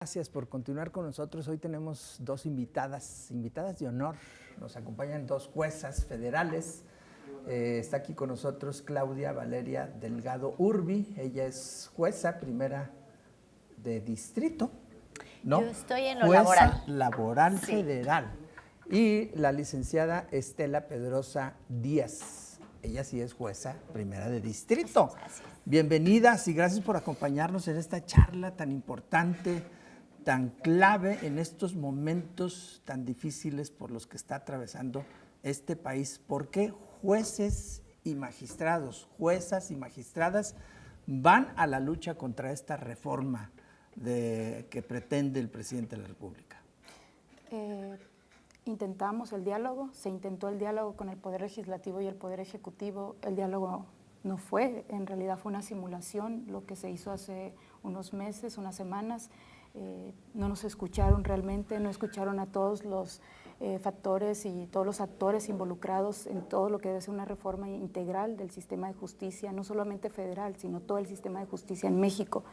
gracias por continuar con nosotros. Hoy tenemos dos invitadas de honor. Nos acompañan dos juezas federales. Está aquí con nosotros Claudia Valeria Delgado Urbi. Ella es jueza primera de distrito, ¿no? Yo estoy en lo jueza laboral. laboral federal. Y la licenciada Estela Pedrosa Díaz. Ella sí es jueza primera de distrito. Así es. Bienvenidas y gracias por acompañarnos en esta charla tan importante, tan clave en estos momentos tan difíciles por los que está atravesando este país. ¿Por qué jueces y magistrados, juezas y magistradas van a la lucha contra esta reforma que pretende el presidente de la República? Intentamos el diálogo, se intentó el diálogo con el Poder Legislativo y el Poder Ejecutivo. El diálogo no fue, en realidad fue una simulación, lo que se hizo hace unos meses, unas semanas. No nos escucharon realmente, no escucharon a todos los factores y todos los actores involucrados en todo lo que debe ser una reforma integral del sistema de justicia, no solamente federal, sino todo el sistema de justicia en México.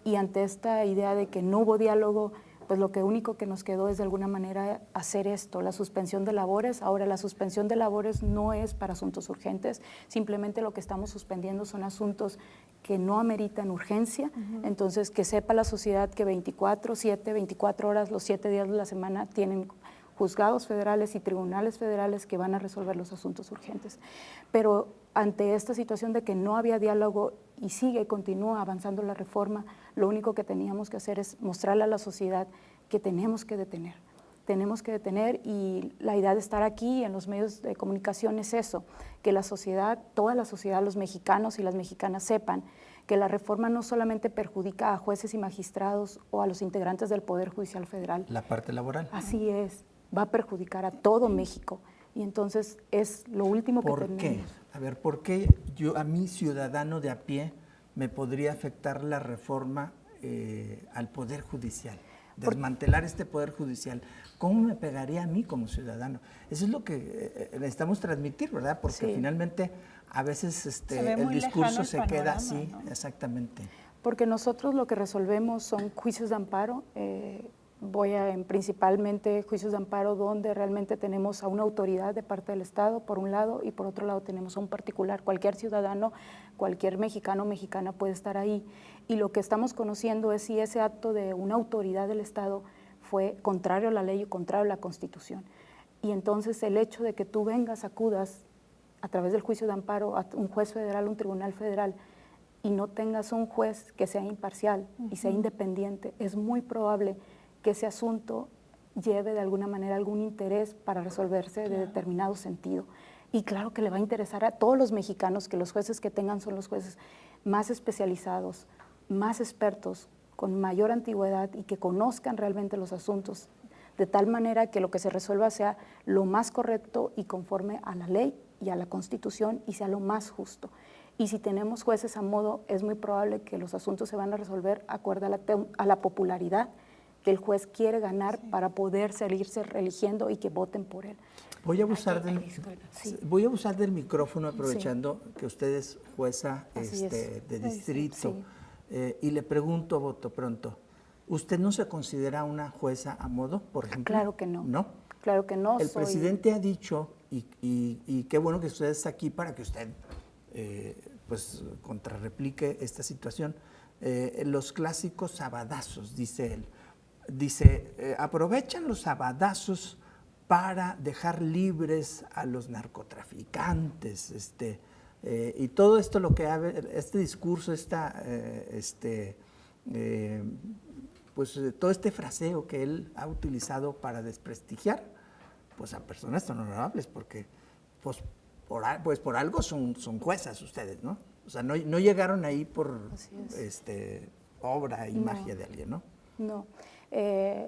Y ante esta idea de que no hubo diálogo, pues lo único que nos quedó es de alguna manera hacer esto, la suspensión de labores. Ahora, la suspensión de labores no es para asuntos urgentes, simplemente lo que estamos suspendiendo son asuntos que no ameritan urgencia. Entonces, que sepa la sociedad que 24 horas, los 7 días de la semana tienen juzgados federales y tribunales federales que van a resolver los asuntos urgentes. Pero ante esta situación de que no había diálogo y continúa avanzando la reforma, lo único que teníamos que hacer es mostrarle a la sociedad que tenemos que detener. Tenemos que detener, y la idea de estar aquí en los medios de comunicación es eso, que la sociedad, toda la sociedad, los mexicanos y las mexicanas sepan que la reforma no solamente perjudica a jueces y magistrados o a los integrantes del Poder Judicial Federal. La parte laboral. Así es, va a perjudicar a todo México. Y entonces es lo último que tenemos. ¿Por qué? A ver, ¿por qué a mí, ciudadano de a pie, me podría afectar la reforma al Poder Judicial? Desmantelar este Poder Judicial. ¿Cómo me pegaría a mí como ciudadano? Eso es lo que necesitamos transmitir, ¿verdad? Porque finalmente a veces el discurso se queda así, ¿no? Exactamente. Porque nosotros lo que resolvemos son juicios de amparo, principalmente juicios de amparo donde realmente tenemos a una autoridad de parte del Estado, por un lado, y por otro lado tenemos a un particular. Cualquier ciudadano, cualquier mexicano o mexicana puede estar ahí. Y lo que estamos conociendo es si ese acto de una autoridad del Estado fue contrario a la ley y contrario a la Constitución. Y entonces el hecho de que tú acudas a través del juicio de amparo a un juez federal, un tribunal federal, y no tengas un juez que sea imparcial y sea independiente, es muy probable que ese asunto lleve de alguna manera algún interés para resolverse de determinado sentido. Y claro que le va a interesar a todos los mexicanos que los jueces que tengan son los jueces más especializados, más expertos, con mayor antigüedad y que conozcan realmente los asuntos, de tal manera que lo que se resuelva sea lo más correcto y conforme a la ley y a la Constitución y sea lo más justo. Y si tenemos jueces a modo, es muy probable que los asuntos se van a resolver acorde a la popularidad que el juez quiere ganar para poder seguirse reeligiendo y que voten por él. Voy a abusar del micrófono aprovechando que usted es jueza de distrito y le pregunto a voto pronto, ¿usted no se considera una jueza a modo, por ejemplo? Claro que no. ¿No? Claro que no. El presidente ha dicho, y qué bueno que usted está aquí para que usted pues contrarreplique esta situación, los clásicos sabadazos, dice él. Dice, aprovechan los sabadazos para dejar libres a los narcotraficantes, y todo esto este discurso, pues todo este fraseo que él ha utilizado para desprestigiar pues a personas tan honorables, porque pues por algo son juezas ustedes, ¿no? O sea, no llegaron ahí por obra y magia de alguien, ¿no? No.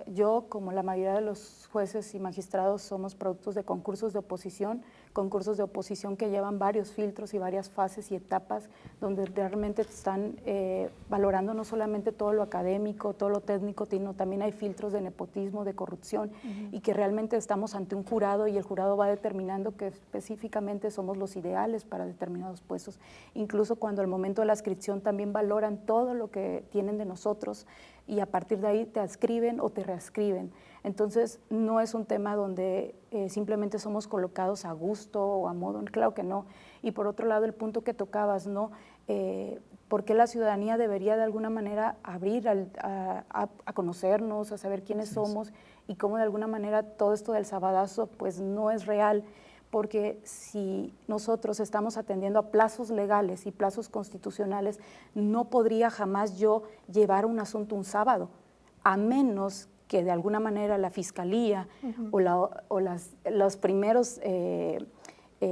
Yo, como la mayoría de los jueces y magistrados, somos productos de concursos de oposición concursos de oposición que llevan varios filtros y varias fases y etapas, donde realmente están valorando no solamente todo lo académico, todo lo técnico, sino también hay filtros de nepotismo, de corrupción, y que realmente estamos ante un jurado y el jurado va determinando que específicamente somos los ideales para determinados puestos. Incluso cuando al momento de la inscripción también valoran todo lo que tienen de nosotros y a partir de ahí te adscriben o te readscriben. Entonces, no es un tema donde simplemente somos colocados a gusto o a modo, claro que no. Y por otro lado, el punto que tocabas, ¿no? ¿Por qué la ciudadanía debería de alguna manera abrir a conocernos, a saber quiénes somos y cómo de alguna manera todo esto del sabadazo pues no es real? Porque si nosotros estamos atendiendo a plazos legales y plazos constitucionales, no podría jamás yo llevar un asunto un sábado, a menos que de alguna manera la Fiscalía o los primeros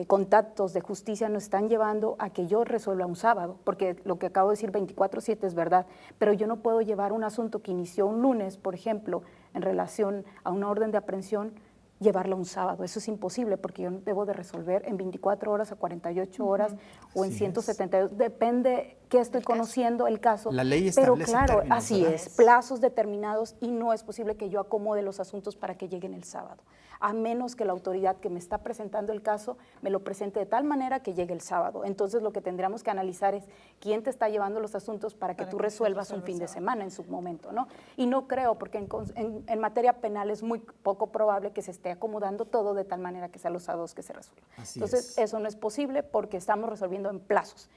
contactos de justicia nos están llevando a que yo resuelva un sábado, porque lo que acabo de decir 24/7 es verdad, pero yo no puedo llevar un asunto que inició un lunes, por ejemplo, en relación a una orden de aprehensión, llevarlo un sábado. Eso es imposible porque yo debo de resolver en 24 horas a 48 horas o en 172, depende qué estoy conociendo el caso. La ley pero establece claro, términos, así ¿verdad? es, plazos determinados y no es posible que yo acomode los asuntos para que lleguen el sábado, a menos que la autoridad que me está presentando el caso me lo presente de tal manera que llegue el sábado. Entonces lo que tendríamos que analizar es quién te está llevando los asuntos para que tú resuelvas un fin de semana en su momento, ¿no? Y no creo, porque en materia penal es muy poco probable que se esté acomodando todo de tal manera que sea los sábados que se resuelva. Entonces eso no es posible porque estamos resolviendo en plazos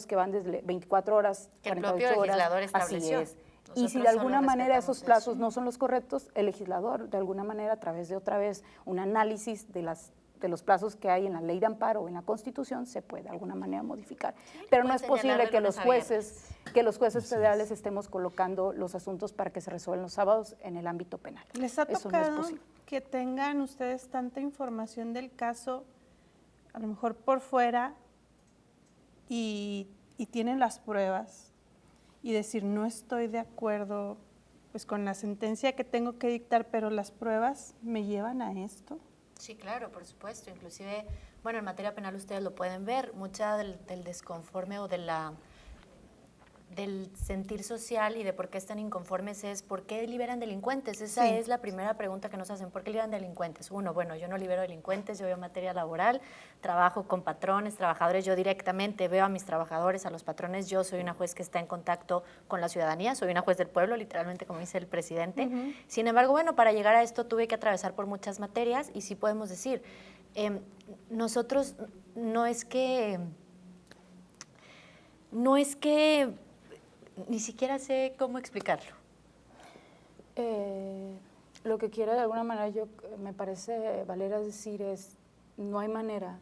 que van desde 24 horas, que el 48 propio horas. legislador estableció. Así es. Y si de alguna manera esos plazos no son los correctos, el legislador, de alguna manera, a través de otra vez un análisis de los plazos que hay en la ley de amparo o en la Constitución, se puede de alguna manera modificar. Pero no es posible que los jueces federales estemos colocando los asuntos para que se resuelvan los sábados en el ámbito penal. ¿Les ha Eso tocado no es posible. que tengan ustedes tanta información del caso, a lo mejor por fuera, y tienen las pruebas, y decir, no estoy de acuerdo pues con la sentencia que tengo que dictar, pero las pruebas me llevan a esto? Sí, claro, por supuesto. Inclusive, bueno, en materia penal ustedes lo pueden ver, mucha del desconforme o del sentir social y de por qué están inconformes es ¿por qué liberan delincuentes? Esa es la primera pregunta que nos hacen. ¿Por qué liberan delincuentes? Uno, bueno, yo no libero delincuentes, yo veo materia laboral, trabajo con patrones, trabajadores, yo directamente veo a mis trabajadores, a los patrones, yo soy una juez que está en contacto con la ciudadanía, soy una juez del pueblo, literalmente como dice el presidente. Sin embargo, bueno, para llegar a esto tuve que atravesar por muchas materias y sí podemos decir, nosotros no es que ni siquiera sé cómo explicarlo. Lo que quiero de alguna manera, me parece, Valeria, decir es, no hay manera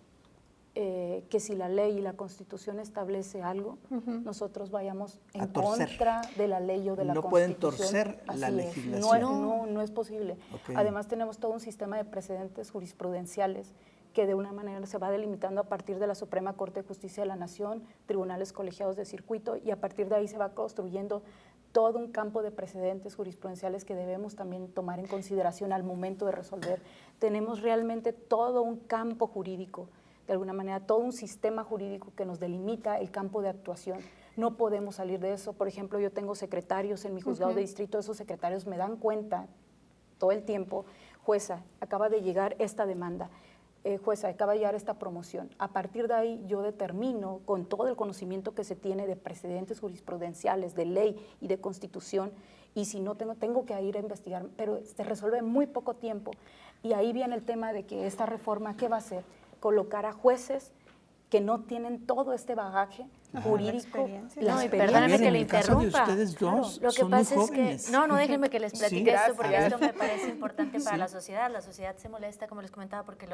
que si la ley y la Constitución establece algo, nosotros vayamos en contra de la ley o de la Constitución. No pueden torcer la legislación. No es posible. Además tenemos todo un sistema de precedentes jurisprudenciales que de una manera se va delimitando a partir de la Suprema Corte de Justicia de la Nación, tribunales colegiados de circuito, y a partir de ahí se va construyendo todo un campo de precedentes jurisprudenciales que debemos también tomar en consideración al momento de resolver. Tenemos realmente todo un campo jurídico, de alguna manera, todo un sistema jurídico que nos delimita el campo de actuación. No podemos salir de eso. Por ejemplo, yo tengo secretarios en mi juzgado de distrito, esos secretarios me dan cuenta todo el tiempo, jueza, acaba de llegar esta demanda, jueza, acaba de llegar esta promoción. A partir de ahí yo determino, con todo el conocimiento que se tiene de precedentes jurisprudenciales, de ley y de Constitución, y si no tengo que ir a investigar, pero se resuelve en muy poco tiempo. Y ahí viene el tema de que esta reforma, ¿qué va a hacer? Colocar a jueces que no tienen todo este bagaje jurídico. No, y perdóname que le interrumpa. Ustedes dos Lo que son muy pasa es jóvenes. que, no, déjenme que les platique esto, porque gracias. esto me parece importante para la sociedad. La sociedad se molesta, como les comentaba, porque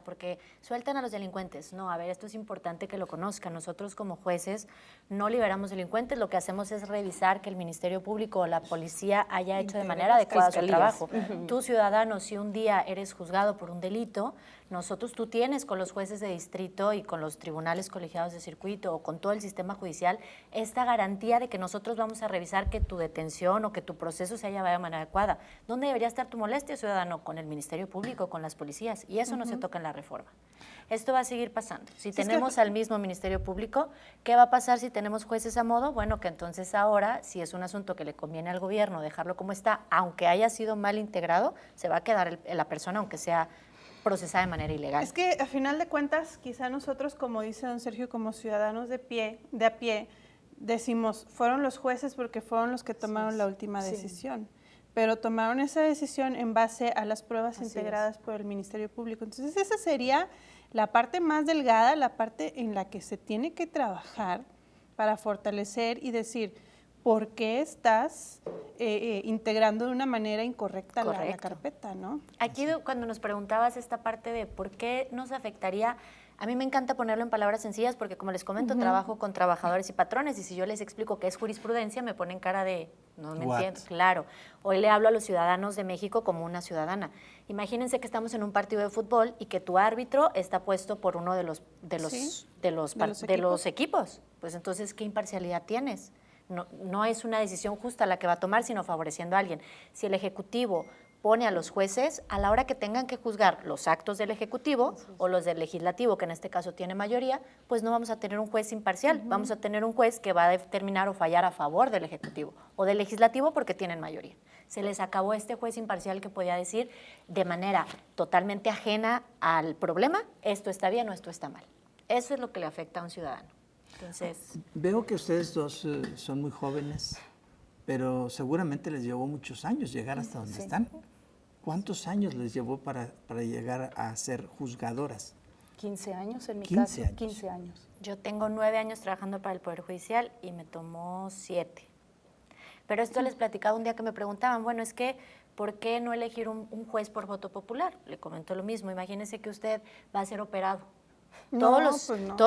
porque sueltan a los delincuentes. No, a ver, esto es importante que lo conozcan. Nosotros como jueces no liberamos delincuentes, lo que hacemos es revisar que el Ministerio Público o la policía haya hecho de manera adecuada su trabajo. Tú, ciudadano, si un día eres juzgado por un delito, tú tienes con los jueces de distrito y con los tribunales colegiados de circuito o con todo el sistema judicial esta garantía de que nosotros vamos a revisar que tu detención o que tu proceso se haya llevado de manera adecuada. ¿Dónde debería estar tu molestia, ciudadano? Con el Ministerio Público, con las policías, y eso no se toca en la reforma. Esto va a seguir pasando. Si tenemos al mismo Ministerio Público, ¿qué va a pasar si tenemos jueces a modo? Bueno, que entonces ahora, si es un asunto que le conviene al gobierno dejarlo como está, aunque haya sido mal integrado, se va a quedar la persona, aunque sea procesada de manera ilegal. Es que a final de cuentas, quizá nosotros, como dice don Sergio, como ciudadanos de a pie, decimos, fueron los jueces porque fueron los que tomaron la última decisión. Pero tomaron esa decisión en base a las pruebas integradas por el Ministerio Público. Entonces, esa sería la parte más delgada, la parte en la que se tiene que trabajar para fortalecer y decir, ¿por qué estás integrando de una manera incorrecta la carpeta, ¿no? Aquí cuando nos preguntabas esta parte de por qué nos afectaría, a mí me encanta ponerlo en palabras sencillas porque, como les comento, trabajo con trabajadores y patrones, y si yo les explico qué es jurisprudencia, me ponen cara de, no me entiendo. Claro, hoy le hablo a los ciudadanos de México como una ciudadana. Imagínense que estamos en un partido de fútbol y que tu árbitro está puesto por uno de los equipos. Pues entonces, ¿qué imparcialidad tienes? No es una decisión justa la que va a tomar, sino favoreciendo a alguien. Si el Ejecutivo pone a los jueces, a la hora que tengan que juzgar los actos del Ejecutivo o los del Legislativo, que en este caso tiene mayoría, pues no vamos a tener un juez imparcial, vamos a tener un juez que va a determinar o fallar a favor del Ejecutivo o del Legislativo porque tienen mayoría. Se les acabó este juez imparcial que podía decir de manera totalmente ajena al problema, esto está bien o esto está mal. Eso es lo que le afecta a un ciudadano. Entonces, veo que ustedes dos son muy jóvenes, pero seguramente les llevó muchos años llegar hasta donde están. ¿Cuántos años les llevó para llegar a ser juzgadoras? 15 años en mi 15 caso, años. 15 años. Yo tengo 9 años trabajando para el Poder Judicial y me tomó 7. Pero esto les platicaba un día que me preguntaban, bueno, es que, ¿por qué no elegir un juez por voto popular? Le comento lo mismo, imagínese que usted va a ser operado. Todos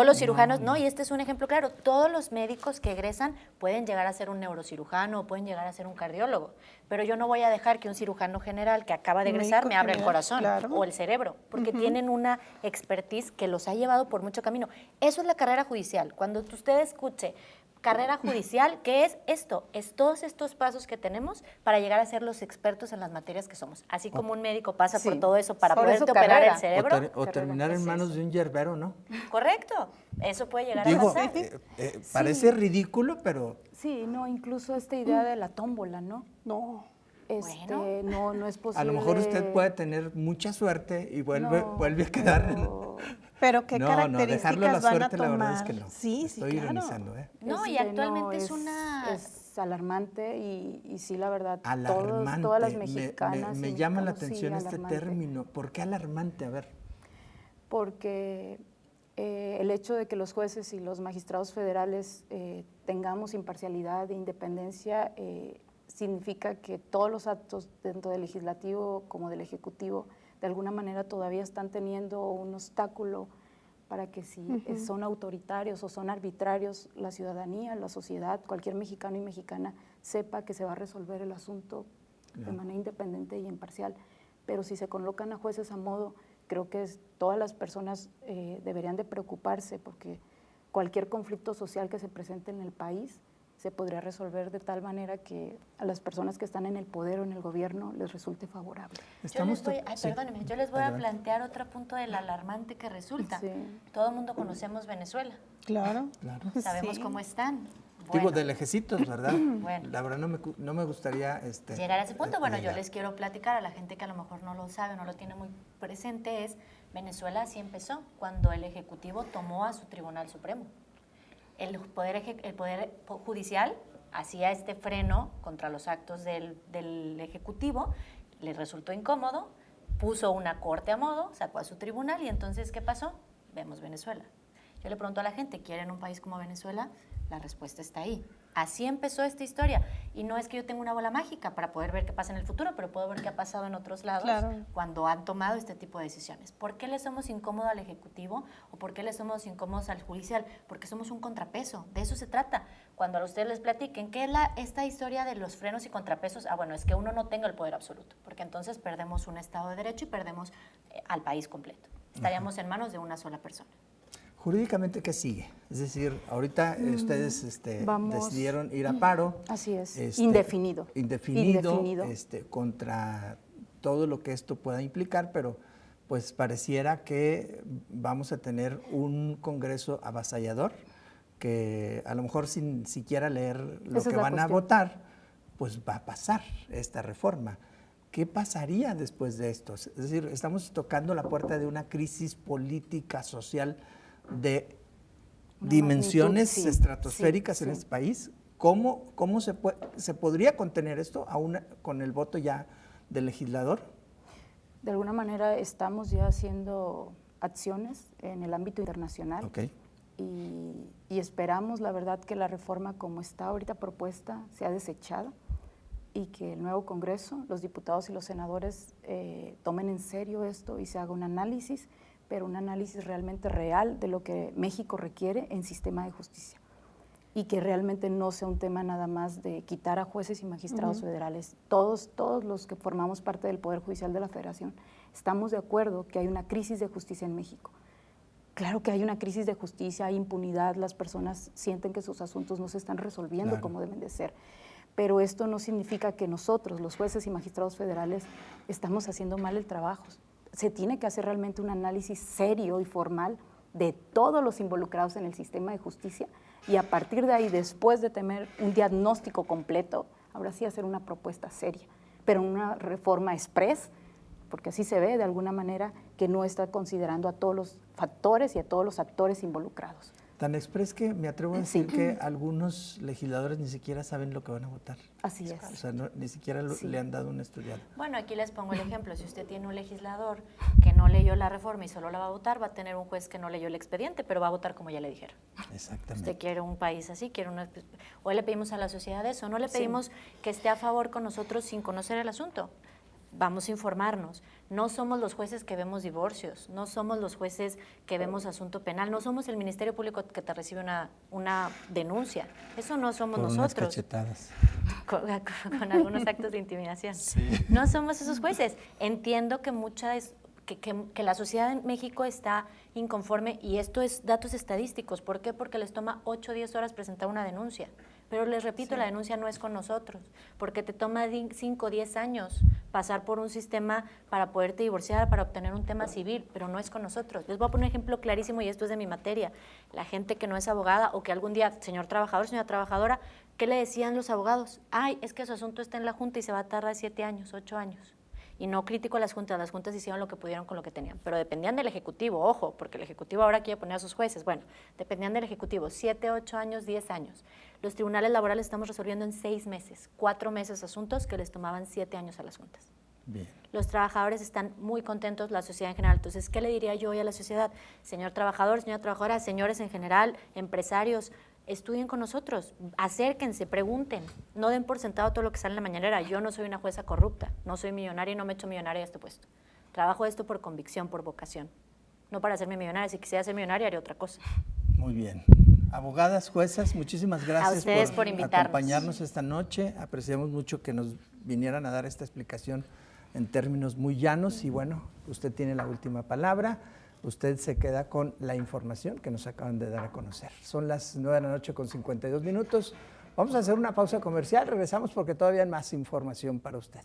los cirujanos, y este es un ejemplo claro, todos los médicos que egresan pueden llegar a ser un neurocirujano o pueden llegar a ser un cardiólogo, pero yo no voy a dejar que un cirujano general que acaba de egresar me abra el corazón o el cerebro, porque tienen una expertise que los ha llevado por mucho camino. Eso es la carrera judicial. Cuando usted escuche carrera judicial, ¿qué es esto? Es todos estos pasos que tenemos para llegar a ser los expertos en las materias que somos. Así como un médico pasa por todo eso para poderte operar el cerebro. O terminar en manos de un yerbero, ¿no? Correcto. Eso puede llegar a pasar. Parece ridículo, pero... Sí, no, incluso esta idea de la tómbola, ¿no? No. No es posible. A lo mejor usted puede tener mucha suerte y vuelve a quedar... Pero ¿qué características dejarlo a la van suerte, a tomar? la verdad es que no. Sí, Estoy ironizando, ¿eh? No, y actualmente es alarmante y sí, la verdad, Alarmante. todas las mexicanas... Me llama la atención este término. ¿Por qué alarmante? A ver. Porque el hecho de que los jueces y los magistrados federales tengamos imparcialidad e independencia significa que todos los actos, tanto del legislativo como del ejecutivo, de alguna manera todavía están teniendo un obstáculo para que si son autoritarios o son arbitrarios, la ciudadanía, la sociedad, cualquier mexicano y mexicana sepa que se va a resolver el asunto de manera independiente y imparcial. Pero si se colocan a jueces a modo, creo que todas las personas deberían de preocuparse porque cualquier conflicto social que se presente en el país se podría resolver de tal manera que a las personas que están en el poder o en el gobierno les resulte favorable. Perdónenme, yo les voy a plantear otro punto del alarmante que resulta. Sí. Todo el mundo conocemos Venezuela. Claro. Sabemos cómo están. Digo, de lejecitos, ¿verdad? Bueno. La verdad no me gustaría... llegar a ese punto. Bueno, yo les quiero platicar a la gente que a lo mejor no lo sabe, no lo tiene muy presente, Venezuela así empezó, cuando el Ejecutivo tomó a su Tribunal Supremo. El poder Judicial hacía este freno contra los actos del Ejecutivo, le resultó incómodo, puso una corte a modo, sacó a su tribunal y entonces, ¿qué pasó? Vemos Venezuela. Yo le pregunto a la gente, ¿quieren un país como Venezuela? La respuesta está ahí. Así empezó esta historia. Y no es que yo tenga una bola mágica para poder ver qué pasa en el futuro, pero puedo ver qué ha pasado en otros lados cuando han tomado este tipo de decisiones. ¿Por qué le somos incómodos al Ejecutivo o por qué le somos incómodos al Judicial? Porque somos un contrapeso. De eso se trata. Cuando a ustedes les platiquen, ¿qué es esta historia de los frenos y contrapesos? Bueno, es que uno no tenga el poder absoluto, porque entonces perdemos un Estado de Derecho y perdemos al país completo. Estaríamos en manos de una sola persona. Jurídicamente, ¿qué sigue? Es decir, ahorita ustedes Vamos- decidieron ir a paro. Así es, Indefinido. Indefinido. Contra todo lo que esto pueda implicar, pero pues pareciera que vamos a tener un Congreso avasallador que a lo mejor sin siquiera leer lo Esa que es la van a cuestión. votar, pues va a pasar esta reforma. ¿Qué pasaría después de esto? Es decir, estamos tocando la puerta de una crisis política, social de Una dimensiones magnitud, sí, estratosféricas sí, en sí. este país. ¿Cómo se podría contener esto con el voto ya del legislador? De alguna manera estamos ya haciendo acciones en el ámbito internacional. Ok. Y esperamos, la verdad, que la reforma como está ahorita propuesta sea desechada y que el nuevo Congreso, los diputados y los senadores tomen en serio esto y se haga un análisis, pero un análisis realmente real de lo que México requiere en sistema de justicia y que realmente no sea un tema nada más de quitar a jueces y magistrados federales. Todos los que formamos parte del Poder Judicial de la Federación estamos de acuerdo que hay una crisis de justicia en México. Claro que hay una crisis de justicia, hay impunidad, las personas sienten que sus asuntos no se están resolviendo Claro. como deben de ser. Pero esto no significa que nosotros, los jueces y magistrados federales, estamos haciendo mal el trabajo. Se tiene que hacer realmente un análisis serio y formal de todos los involucrados en el sistema de justicia y a partir de ahí, después de tener un diagnóstico completo, ahora sí hacer una propuesta seria, pero una reforma express, porque así se ve de alguna manera que no está considerando a todos los factores y a todos los actores involucrados. Tan express que me atrevo a decir que algunos legisladores ni siquiera saben lo que van a votar. Así es. O sea, ni siquiera Sí. le han dado un estudiado. Bueno, aquí les pongo el ejemplo. Si usted tiene un legislador que no leyó la reforma y solo la va a votar, va a tener un juez que no leyó el expediente, pero va a votar como ya le dijeron. Exactamente. Usted quiere un país así, quiere una... Hoy le pedimos a la sociedad eso, no le pedimos que esté a favor con nosotros sin conocer el asunto. Vamos a informarnos. No somos los jueces que vemos divorcios, no somos los jueces que vemos asunto penal, no somos el Ministerio Público que te recibe una denuncia. Eso no somos Por unas nosotros. cachetadas. Con algunos actos de intimidación. No somos esos jueces. Entiendo que que la sociedad en México está inconforme y esto es datos estadísticos. ¿Por qué? Porque les toma 8 o 10 horas presentar una denuncia. Pero les repito, la denuncia no es con nosotros, porque te toma 5 o 10 años pasar por un sistema para poderte divorciar, para obtener un tema civil, pero no es con nosotros. Les voy a poner un ejemplo clarísimo y esto es de mi materia. La gente que no es abogada o que algún día, señor trabajador, señora trabajadora, ¿qué le decían los abogados? Ay, es que su asunto está en la Junta y se va a tardar 7 años, 8 años. Y no critico a las juntas hicieron lo que pudieron con lo que tenían, pero dependían del Ejecutivo, ojo, porque el Ejecutivo ahora quiere poner a sus jueces, bueno, dependían del Ejecutivo, 7, 8 años, 10 años. Los tribunales laborales estamos resolviendo en 6 meses, 4 meses asuntos que les tomaban 7 años a las juntas. Bien. Los trabajadores están muy contentos, la sociedad en general. Entonces, ¿qué le diría yo hoy a la sociedad? Señor trabajador, señora trabajadora, señores en general, empresarios, estudien con nosotros, acérquense, pregunten, no den por sentado todo lo que sale en la mañanera. Yo no soy una jueza corrupta, no soy millonaria y no me he hecho millonaria de este puesto. Trabajo esto por convicción, por vocación, no para hacerme millonaria. Si quisiera ser millonaria, haría otra cosa. Muy bien. Abogadas, juezas, muchísimas gracias ustedes por invitarnos. acompañarnos esta noche. Apreciamos mucho que nos vinieran a dar esta explicación en términos muy llanos y bueno, usted tiene la última palabra. Usted se queda con la información que nos acaban de dar a conocer. Son las 9 de la noche con 52 minutos. Vamos a hacer una pausa comercial. Regresamos porque todavía hay más información para usted.